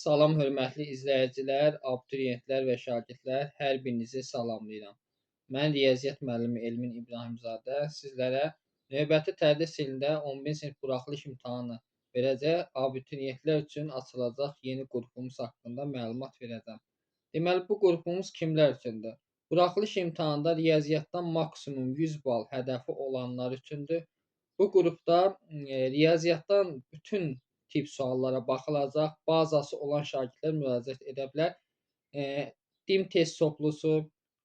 Salam hörmətli izləyicilər, abituriyentlər və şagirdlər, hər birinizi salamlayıram. Mən riyaziyyat müəllimi Elmin İbrahimzadə sizlərə növbəti tədris ilində 11-ci sinif buraxılış imtahanı verəcək abituriyentlər üçün açılacaq yeni qrupumuz haqqında məlumat verəcəm. Deməli, bu qrupumuz kimlər üçündür? Buraxılış imtahanında riyaziyyatdan maksimum 100 bal hədəfi olanlar üçündür. Bu qrupda riyaziyyatdan bütün tip suallara baxılacaq. Bazası olan şagirdlər müraciət edə bilər. DİM test toplusu,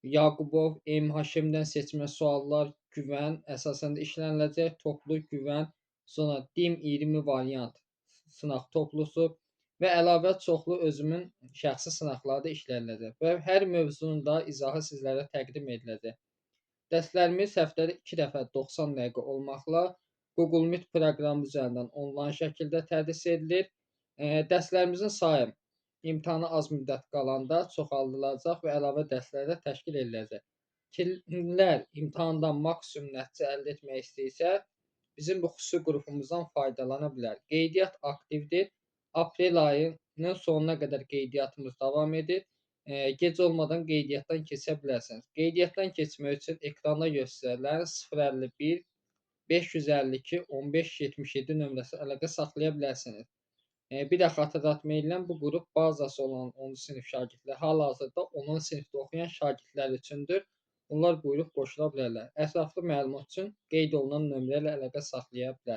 Yaqubov, MHM-dən seçmə suallar, güvən əsasən də işləniləcək. Toplu güvən, sonra DİM 20 variant sınaq toplusu və əlavə çoxlu özümün şəxsi sınaqları da işləniləcək. Və hər mövzunun da izahı sizlərə təqdim ediləcək. Dərslərimiz həftədə 2 dəfə 90 dəqiqə olmaqla Google Meet proqramı üzərindən onlayn şəkildə tədris edilir. Dərslərimizin sayı imtahana az müddət qalanda çoxaldılacaq və əlavə dərslər də təşkil ediləcək. Kimlər imtahandan maksimum nəticə əldə etmək istəyirsə, bizim bu xüsusi qrupumuzdan faydalana bilər. Qeydiyyat aktivdir. Aprel ayının sonuna qədər qeydiyyatımız davam edir. Gec olmadan qeydiyyatdan keçə bilərsiniz. Qeydiyyatdan keçmək üçün ekranda göstərilən 051 552 1577 nömrəsi əlaqə saxlaya bilərsiniz. Bir də xatırlatma edirəm, bu qrup bazası olan 10-cu sinif şagirdlər, hal-hazırda 10-cu sinifdə oxuyan şagirdlər üçündür. Bunlar buyurub qoşula bilərlər. Ətraflı məlumat üçün qeyd olunan nömrə ilə əlaqə saxlaya bilərsiniz.